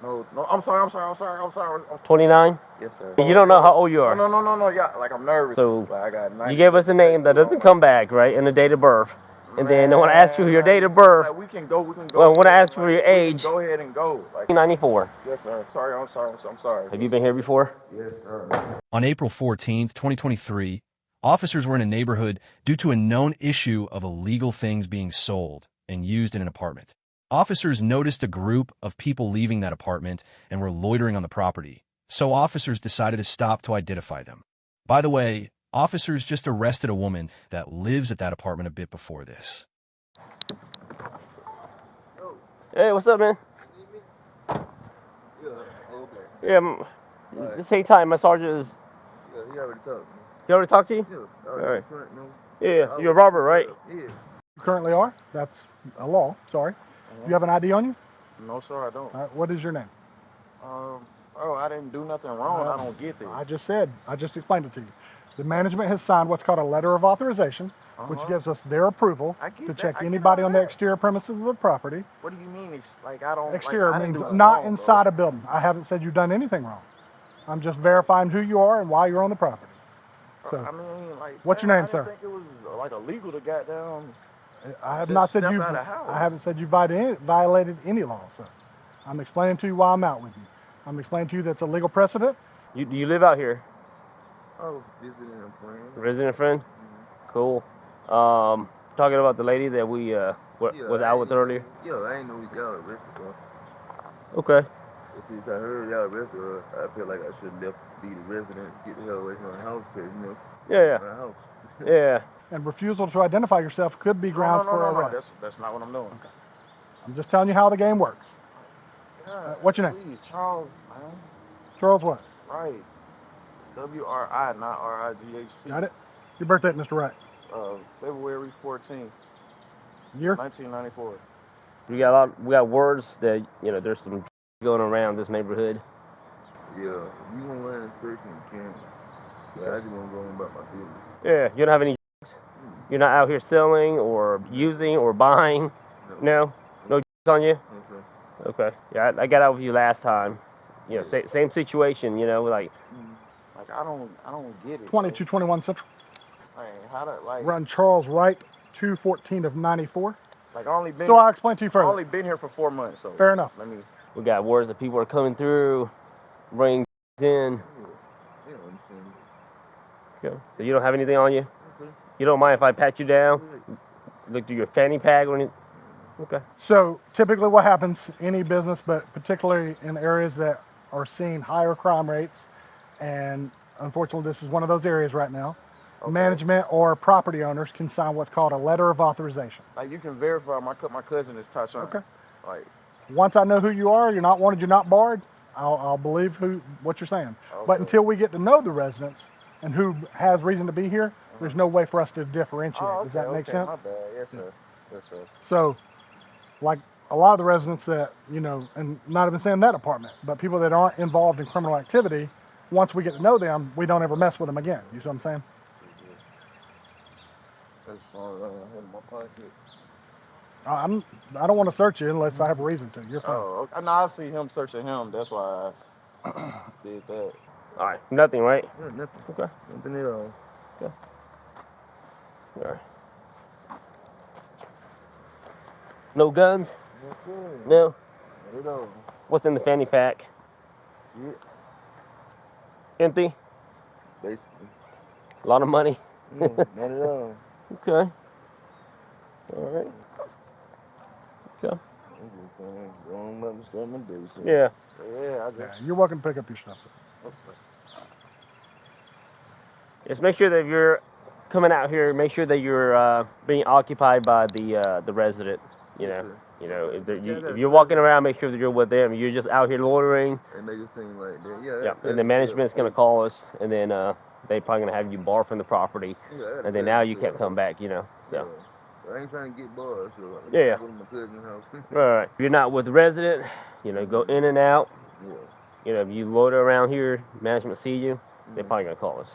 No, no, I'm sorry. 29? Yes, sir. You don't know how old you are. No. Yeah, like I'm nervous. So Like I got 90 you gave us a name that doesn't come back, right? And the date of birth. And then I want to ask you your date of birth. Like we can go. Well, I want to Ahead ask and, for your like, we can age. go ahead and go. Like 94. yes, sir. I'm sorry. Have you been here before? Yes, sir. On April 14th, 2023, officers were in a neighborhood due to a known issue of illegal things being sold and used in an apartment. Officers noticed a group of people leaving that apartment and were loitering on the property, so officers decided to stop to identify them. By the way, officers just arrested a woman that lives at that apartment a bit before this. Hey, what's up, man? Yeah. Okay. Yeah, just hang tight. My sergeant is. Yeah, he already talked to me. He already talked to you? Yeah. All right. Front, no. Yeah, you're Robert, right? Yeah. You currently are. That's a law. Sorry. You have an ID on you? No, sir, I don't. All right, what is your name? Oh, I didn't do nothing wrong. I don't get this. I just explained it to you. The management has signed what's called a letter of authorization, which gives us their approval to check anybody on the exterior premises of the property. What do you mean? It's like I don't. Exterior like, I means didn't do not wrong, inside a building. I haven't said you've done anything wrong. I'm just verifying who you are and why you're on the property. So, I mean, like, what's your name, sir? I didn't think it was like illegal to goddamn. I have not said you. I haven't said you violated any law, sir. I'm explaining to you why I'm out with you. I'm explaining to you that's a legal precedent. Do you live out here? Oh, visiting a friend. Resident friend? Cool. Talking about the lady that we was out with earlier. Yeah, I ain't know y'all arrested her. Okay. Since I heard y'all arrested her, I feel like I should be the resident, get the hell away from my house, because, Yeah. my house. Yeah. And refusal to identify yourself could be grounds for arrest. That's not what I'm doing. Okay. I'm just telling you how the game works. What's your name? Charles, man. Charles what? Right. W-R-I, not R-I-G-H-T. Got it? Your birthday, Mr. Wright. February 14th, Year? 1994. We got words that, there's some going around this neighborhood. Yeah, you want to learn first and can. Yeah, I just want to go on about my business. Yeah, you don't have any. You're not out here selling or using or buying. No on you. No, sir. Okay. Yeah, I got out with you last time. Same situation. Like I don't get it. 2221 Central. How to Run Charles Wright, 214 of 94. Like I only been. So I'll explain to you further. I only been here for 4 months. So fair enough. We got words that people are coming through, bringing in. Yeah, understand. Okay. So you don't have anything on you? Okay. You don't mind if I pat you down? Look through your fanny pack or anything? Okay. So typically what happens, any business, but particularly in areas that are seeing higher crime rates, and unfortunately this is one of those areas right now, management or property owners can sign what's called a letter of authorization. Like you can verify my cousin is Tyshawn. Okay. Like once I know who you are, you're not wanted, you're not barred, I'll believe what you're saying. Okay. But until we get to know the residents and who has reason to be here, there's no way for us to differentiate. Does that make sense? My bad. Yes, sir. Yes, sir. So, like a lot of the residents that, and not even saying that apartment, but people that aren't involved in criminal activity, once we get to know them, we don't ever mess with them again. You see what I'm saying? That's fine. In my pocket. I don't want to search you unless I have a reason to. You're fine. Oh, no, I see him searching him. That's why I did that. All right. Nothing, right? Yeah, nothing. Okay. Nothing at all. Okay. All right. No guns? No? Not at all. What's in the fanny pack? Yeah. Empty? Basically. A lot of money? No, not at all. Okay. All right. Okay. Yeah. You're welcome to pick up your stuff. Just make sure that if you're coming out here, make sure that you're being occupied by the resident. If you're walking around, make sure that you're with them. You're just out here loitering. And make it seem like that. Yeah. Yeah. And the management's gonna call us, and then they probably gonna have you barred from the property, and then now you can't come back. So. Yeah. I ain't trying to get barred, so yeah. Go to my cousin's house. Right. If you're not with the resident, go in and out. Yeah. If you loiter around here, management see you, they're probably gonna call us.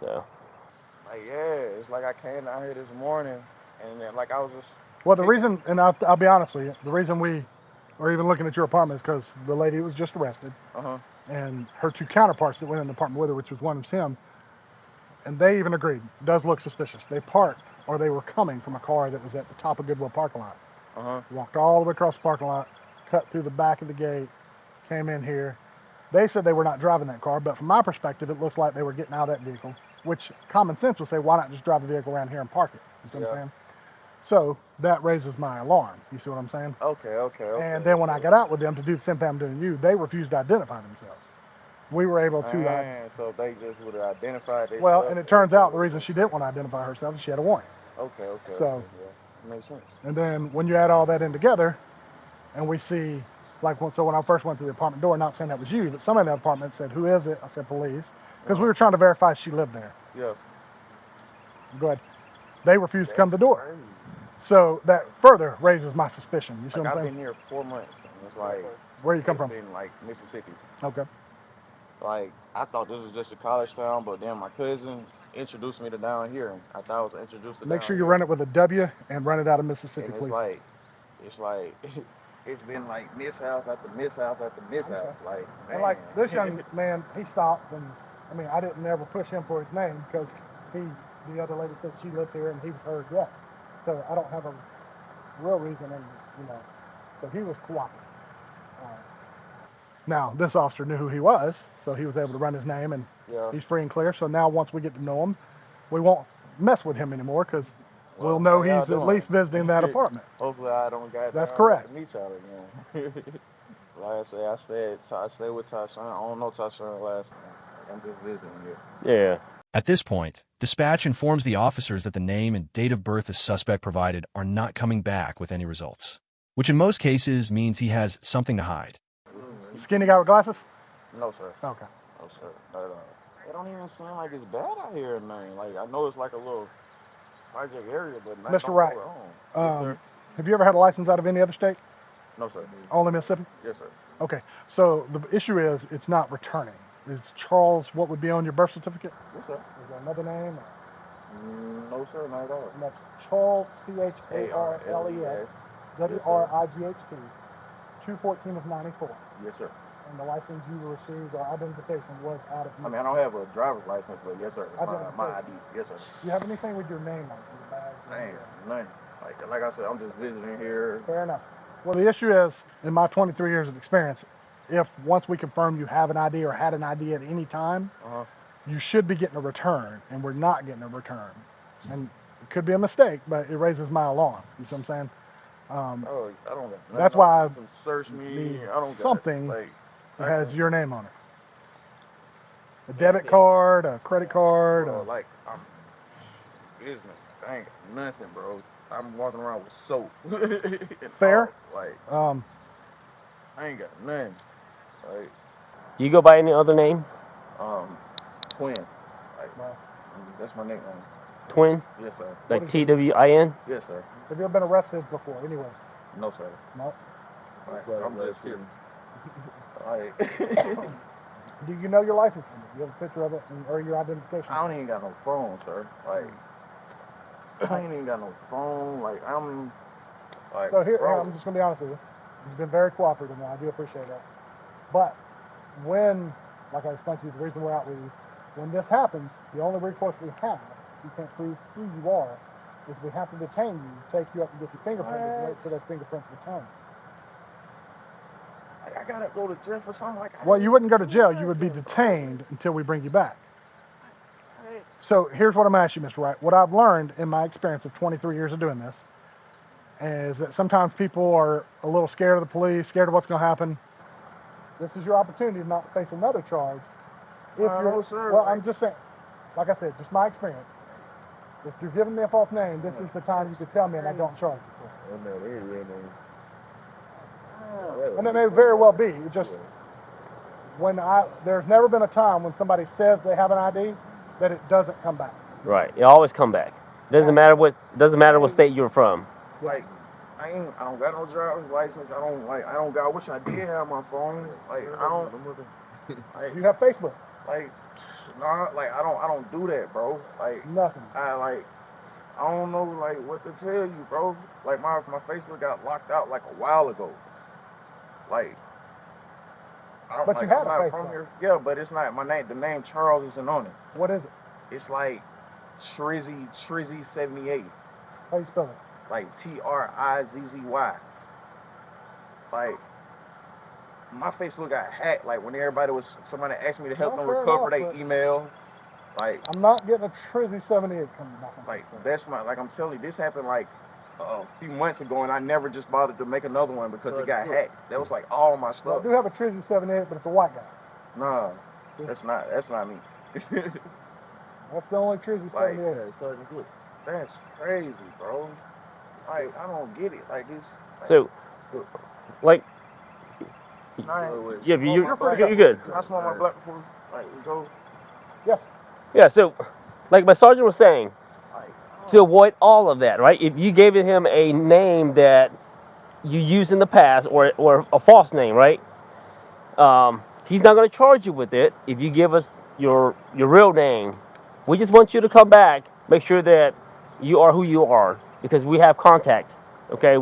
Yeah. So. It's like I came out here this morning, and then I was just. Well, the reason, and I'll be honest with you, the reason we or even looking at your apartments, because the lady was just arrested Uh-huh. and her two counterparts that went in the apartment with her, which was one of him, and they even agreed, it does look suspicious. They parked, or they were coming from a car that was at the top of Goodwill parking lot. Uh-huh. Walked all the way across the parking lot, cut through the back of the gate, came in here. They said they were not driving that car, but from my perspective, it looks like they were getting out of that vehicle, which common sense would say, why not just drive the vehicle around here and park it? You see what I'm saying? So that raises my alarm. You see what I'm saying? Okay. And then when I got out with them to do the same thing I'm doing to you, they refused to identify themselves. We were able to. Man, so they just would have identified Well, themselves. and it turns out the reason she didn't want to identify herself is she had a warrant. So, Yeah. Makes sense. and then when you add all that in together, and we see, like, so when I first went to the apartment door, not saying that was you, but somebody in that apartment said, "Who is it?" I said, "Police," because we were trying to verify she lived there. Yeah. Go ahead. They refused to come to the door. Crazy. So that further raises my suspicion. You see Like what I'm I've saying? been here 4 months, and it's like Where you come it's from? been like Mississippi. Okay. Like I thought this was just a college town, but then my cousin introduced me to down here, and I thought I was introduced to Make sure down you here, run it with a W and run it out of Mississippi, and please. it's like it's been like mishap after mishap after mishap. Like And man, like this young man, he stopped, and I mean, I didn't ever push him for his name because he, the other lady said she lived here and he was her guest. So I don't have a real reason, and you know, so he was cooperating. Uh, Now this officer knew who he was, so he was able to run his name, and yeah. he's free and clear. So now once we get to know him, we won't mess with him anymore because we'll Well, know how y'all he's at doing? least visiting that apartment. Hopefully, I don't got That's down have correct. to meet y'all again. Like I say, I stayed with Tyshawn. I don't know Tyshawn last name. Like I'm just visiting here. Yeah. At this point, dispatch informs the officers that the name and date of birth the suspect provided are not coming back with any results, which in most cases means he has something to hide. Skinny guy with glasses? No, sir. Okay. No, sir. Not at all. It don't even seem like it's bad out here, man. Like I know it's like a little project area, but nothing Mr. don't Wright, go wrong. Yes, sir. have you ever had a license out of any other state? No, sir. Only Mississippi? Yes, sir. Okay. So the issue is it's not returning. Is Charles what would be on your birth certificate? Yes, sir. Is there another name? No, sir. Not at all. And that's Charles, ARLES. Charles, Yes, sir. WRIGHT, 214 of 94. Yes, sir. And the license you received or identification was out of I mean, I Mississippi. don't have a driver's license, but yes, sir. My ID. Identification. Yes, sir. Do you have anything with your name on it? Your bags? I ain't got nothing. Like I said, I'm just visiting here. Fair enough. Well, the issue is, in my 23 years of experience, if once we confirm you have an ID or had an ID at any time, Uh-huh. you should be getting a return, and we're not getting a return. And it could be a mistake, but it raises my alarm. You see what I'm saying? Oh, I don't got nothing. That's why You can search I me. need I don't got something like that I can. has your name on it. A debit card, a credit card. Bro, like I'm business. I ain't got nothing, bro. I'm walking around with soap and Fair. off. Like Um, I ain't got nothing. Like Do you go by any other name? um, twin. Like well, that's my nickname. Twin? Yes, sir. what Like is your, TWIN? Yes, sir. have you ever been arrested before? Anyway, No, sir. no. Like I'm just here. Like Do you know your license number? Do you have a picture of it or your identification? I don't even got no phone, sir. Like I ain't even got no phone. Like I'm like So here, bro. I'm just going to be honest with you. You've been very cooperative, and I do appreciate that. But when, like I explained to you, the reason we're out with you, when this happens, the only recourse we have, if you can't prove who you are, is we have to detain you, take you up and get your fingerprinted, wait for those fingerprints to return. Like, I gotta go to jail for something. Like I Well, you didn't wouldn't go to do jail. You would be nothing, bro. detained until we bring you back. Like, So here's what I'm asking you, Mr. Wright. What I've learned in my experience of 23 years of doing this is that sometimes people are a little scared of the police, scared of what's going to happen. This is your opportunity to not face another charge. If you're, no, sir. well, Like, I'm just saying, like I said, just my experience. If you're giving me a false name, this is the time you could tell me and I don't charge you for it. And it may very well be. It just, there's never been a time when somebody says they have an ID that it doesn't come back. Right. It always come back. Doesn't matter what state you're from. like I don't got no driver's license. I don't got. I wish I did have my phone. Like I don't. Like You have Facebook. like nah. Like I don't do that, bro. Like Nothing. I don't know like what to tell you, bro. Like my Facebook got locked out like a while ago. like I don't But you like. had I'm a not face from though. here. Yeah, but it's not my name. The name Charles isn't on it. What is it? It's like Trizzy 78. How you spell it? Like TRIZZY. Like my Facebook got hacked. Like when somebody asked me to help them Fair recover enough, their but email. Like I'm not getting a Trizzy 78 coming back on Facebook. that's my like I'm telling you, this happened like a few months ago, and I never just bothered to make another one because it got hacked. That was like all my Well, I stuff. do have a Trizzy 78, but it's a white guy. Nah, that's not me. That's the only Trizzy Like 78. that's crazy, bro. Like I don't get it. Like this. Like, So, like, yeah, you're good. Can I smoke my black before like we go? Yes. Yeah. So, like my sergeant was saying, Like to avoid all of that, right? If you gave him a name that you used in the past or a false name, right? He's not going to charge you with it if you give us your real name. We just want you to come back, make sure that you are who you are, because we have contact. Okay,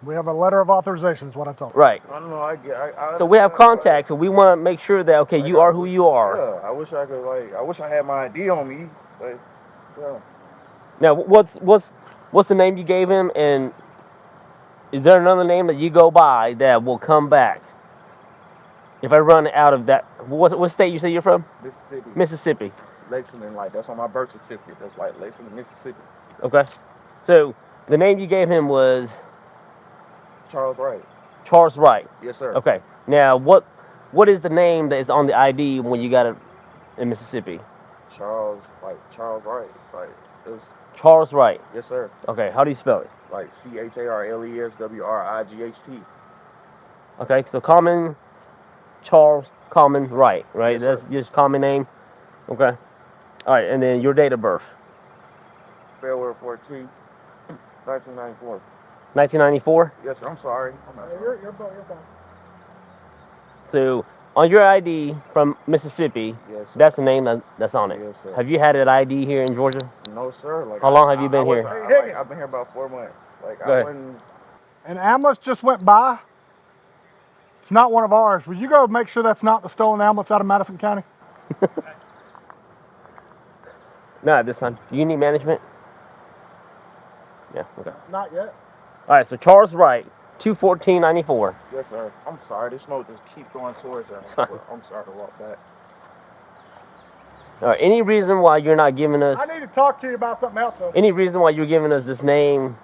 We have a letter of authorization, is what I told him. right. I don't know. I So we have understand. contact, so we want to make sure that okay, you I are who wish, you are. yeah, I wish I could I wish I had my ID on me, but yeah. Now, what's the name you gave him, and is there another name that you go by that will come back? If I run out of that, what state you say you're from? Mississippi, Mississippi. Lexington, like that's on my birth certificate. That's like Lexington, Mississippi. Okay. So the name you gave him was Charles Wright. Charles Wright. Yes, sir. Okay. Now what is the name that is on the ID when you got it in Mississippi? Charles Wright. Like it was. Charles Wright. Yes, sir. Okay. How do you spell it? Like CHARLESWRIGHT. Okay. So common Charles Common Wright. Right. Yes, sir. That's just common name. Okay. All right. And then your date of birth. February 14th, 1994. 1994. Yes, sir. I'm sorry. I'm not sorry. You're fine. So on your ID from Mississippi, Yes, sir. that's the name that's on it. Yes, sir. Have you had that ID here in Georgia? No, sir. Like How long have you been here? I've been here about 4 months. Like Go I ahead. wouldn't. An ambulance just went by. It's not one of ours. Would you go make sure that's not the stolen ambulance out of Madison County? No, this time. Do you need management? Yeah. Okay. Not yet. All right. So Charles Wright, 21494. Yes, sir. I'm sorry. This smoke just keep going towards us. Fine. I'm sorry to walk back. All right. Any reason why you're not giving us? I need to talk to you about something else, though. Any reason why you're giving us this name?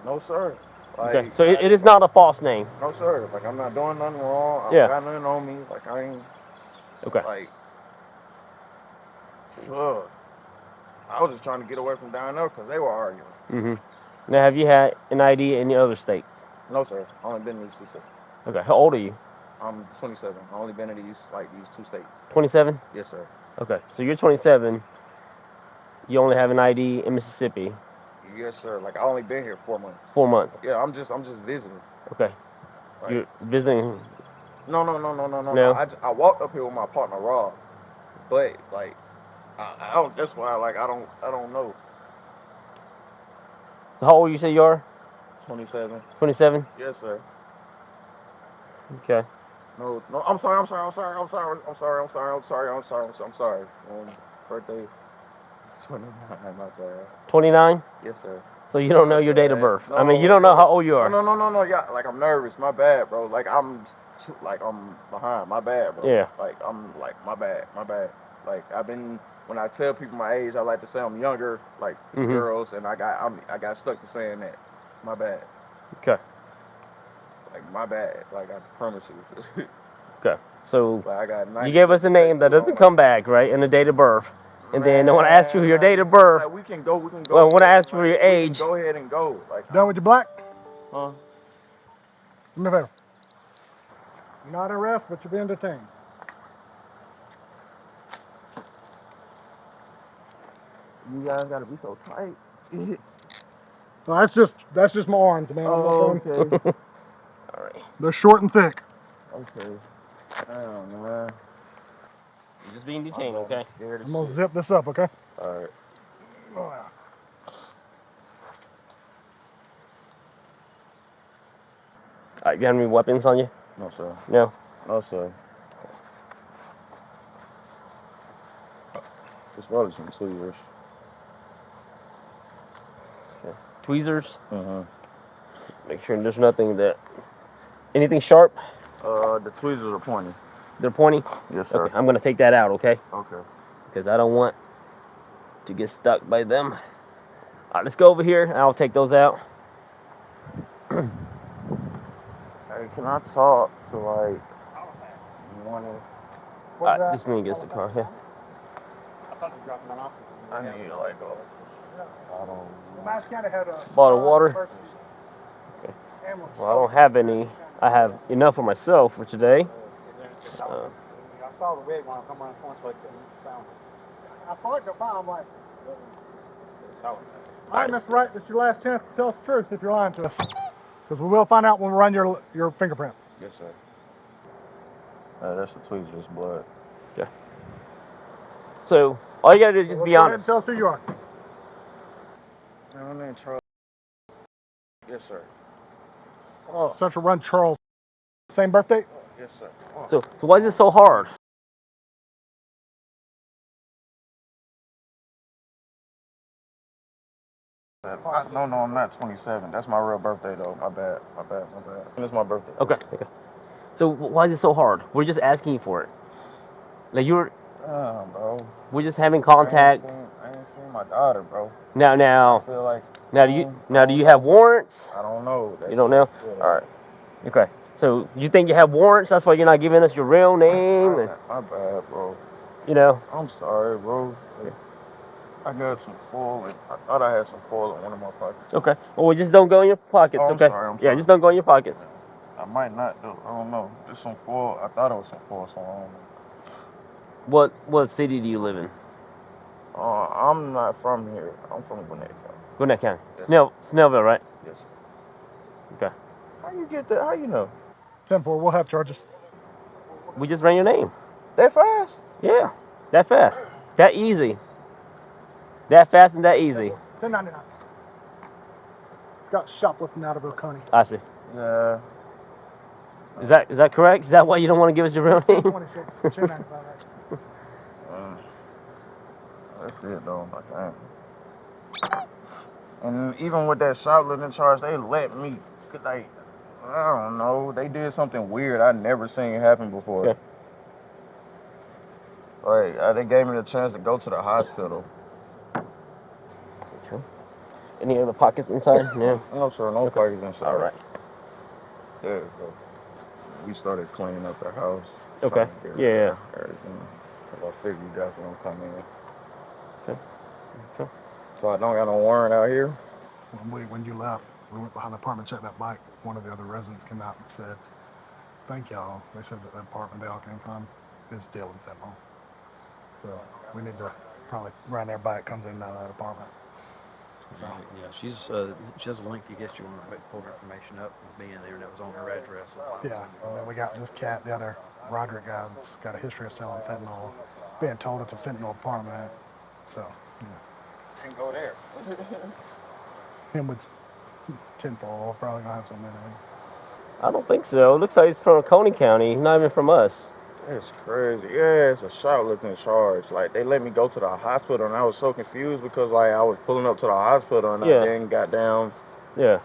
No, sir. Okay. Like So it is not a false name. no, sir. Like I'm not doing nothing wrong. I Yeah. don't got nothing on me. Like I ain't Okay. like. Ugh. I was just trying to get away from down there because they were arguing. Mm-hmm. Now, have you had an ID in any other states? No, sir. I only been in these two states. Okay. How old are you? I'm 27. I only been in these two states. 27. Yes, sir. Okay. So you're 27. You only have an ID in Mississippi. Yes, sir. Like I only been here 4 months. 4 months. Yeah, I'm just visiting. Okay. Like, You're visiting. no. No? I walked up here with my partner Rob, but like I don't. That's why like I don't know. So how old you say you are? 27. 27. Yes, sir. Okay. No. I'm sorry. I'm sorry. Birthday 29. My bad. 29. Yes, sir. So you don't know your date of birth. No, I mean, you don't know how old you are. No. Yeah, like I'm nervous. My bad, bro. Like I'm behind. My bad, bro. Yeah. Like I'm like my bad. Like when I tell people my age, I like to say I'm younger, like girls, and I got stuck to saying that. My bad. Okay. Like my bad. Like I promise you. Okay. So Like I got you gave us a name that doesn't come back, right? And the date of birth. And then when I asked you your date of birth, like we can go. well, when I asked for your age, go ahead and go. Like Done with your black? huh? Do me a favor. You're not in arrest, but you're being detained. You guys gotta be so tight. Well, that's just my arms, man. I'm not Oh, trying. okay. all right, They're short and thick. Okay. Damn, man. you're just being detained, I'm okay? scared I'm as gonna shit. zip this up, okay? All right. Oh, yeah. All right, you have any weapons on you? No, sir. No? No, sir. It's probably some tweezers. Okay. Tweezers? Mm-hmm. Make sure there's anything sharp? The tweezers are pointy. They're pointy? Yes, sir. Okay, I'm going to take that out, okay? Okay. Because I don't want to get stuck by them. All right, let's go over here, and I'll take those out. Hey, can I talk to, like, one of... All right, just me against the car, okay? I need, like, a bottle. Bottle of water? Okay. Well, I don't have any. I have enough for myself for today. I saw the wig when I come around the corner, so I saw it go by. I'm like, all right, Mr. Wright, this is your last chance to tell us the truth if you're lying to us. Because we will find out when we run your fingerprints. Yes, sir. That's the tweezers, blood. Okay. So, all you gotta do is just be honest. Tell us who you are. My name is Charles. Yes, sir. Central Run Charles. Same birthday? Yes, sir. So why is it so hard? No, I'm not 27. That's my real birthday, though. My bad. It's my birthday. Okay. So why is it so hard? We're just asking you for it. Like bro. We're just having contact. I ain't seen my daughter, bro. Now. I feel like. Do you have warrants? I don't know. You don't know? Yeah. All right. Okay. So you think you have warrants? That's why you're not giving us your real name? My bad, bro. You know? I'm sorry, bro. I got some foil. I thought I had some foil in one of my pockets. Okay. Well, just don't go in your pockets, I'm okay? sorry. Yeah, just don't go in your pockets. I might not, though. I don't know. There's some foil. I thought it was some foil, so I don't know. What city do you live in? I'm not from here. I'm from Gwinnett County. Gwinnett County. Yes. Snellville, right? Yes. Okay. How you get that? How you know? 10-4, we'll have charges. We just ran your name. That fast? Yeah. That fast. That easy. That fast and that easy. $10.99. It's got shoplifting out of Oconee. I see. Yeah. Is that correct? Is that why you don't want to give us your real name? $10.26. $10.95. That's it, though. And even with that shoplifting charge, they let me, like, I don't know. They did something weird I never seen happen before. Okay. Like, they gave me the chance to go to the hospital. Okay. Any other pockets inside? No. No, sir. No pockets inside. All right. Yeah. So we started cleaning up the house. Okay. Yeah. Everything. I figured you guys were gonna come in. Okay. So I don't got no warrant out here. When you left, we went behind the apartment, checked that bike. One of the other residents came out and said, "Thank y'all." They said that the apartment they all came from is dealing fentanyl. So we need to probably run their bike comes in and out of that apartment. So Yeah, she has a lengthy history when we pulled her information up with being there, and it was on her address. yeah, and then we got this cat, the other Roderick guy, that's got a history of selling fentanyl, being told it's a fentanyl apartment. So yeah, And go there. him with 10-4 probably gonna have something in there. I don't think so. It looks like he's from Coney County, not even from us. It's crazy. Yeah, it's a shoplifting charge. Like, they let me go to the hospital, and I was so confused because, like, I was pulling up to the hospital, and Yeah. I didn't got down. Yeah.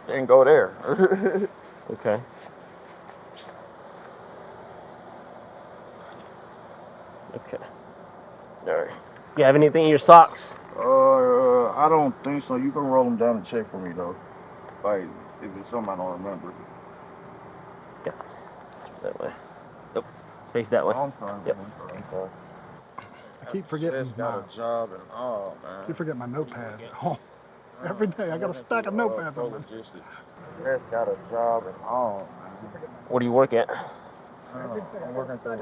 Didn't go there. Okay. Okay. All right. You have anything in your socks? I don't think so. You can roll them down and check for me, though. Like, if it's something I don't remember. Yeah. That way. Nope. Face that way. I'm sorry. Yep. I'm sorry. I keep forgetting Just got a job and all, man. I keep forgetting my notepads at home. Every day I got a stack of notepads on them. Just got a job and all, man. What do you work at? I'm working through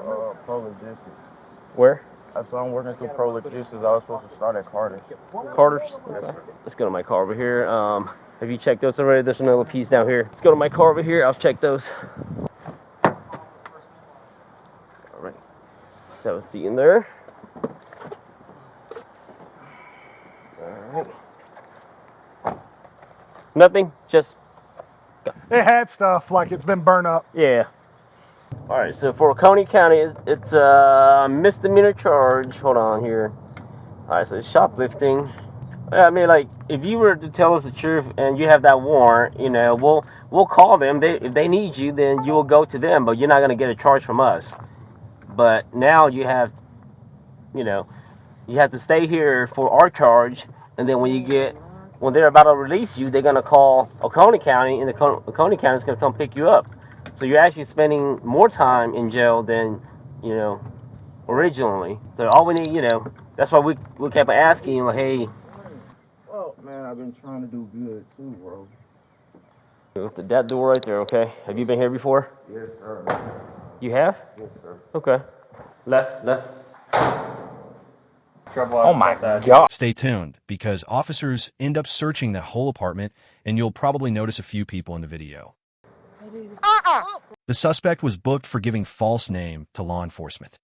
Pro Logistics. Where? So I'm working through Pro Logistics. I was supposed to start at Carter. Carter's? Okay. Let's go to my car over here. Have you checked those already? There's another piece down here. Let's go to my car over here. I'll check those. All right. Just have a seat in there. All right. Nothing. Just go. It had stuff like it's been burnt up. Yeah. All right. So for Oconee County, it's a misdemeanor charge. Hold on here. All right. So it's shoplifting. I mean, like, if you were to tell us the truth and you have that warrant, you know, we'll call them. If they need you, then you will go to them, but you're not gonna get a charge from us. But now you have, you know, you have to stay here for our charge, and then when they're about to release you, they're gonna call Oconee County, and Oconee County is gonna come pick you up. So you're actually spending more time in jail than, you know, originally. So all we need, you know, that's why we kept asking you, like, hey. Well, man, I've been trying to do good too, bro. That door right there, okay? Have you been here before? Yes, sir. You have? Yes, sir. Okay. Left. Trouble Oh my God. Stay tuned, because officers end up searching the whole apartment, and you'll probably notice a few people in the video. The suspect was booked for giving false name to law enforcement.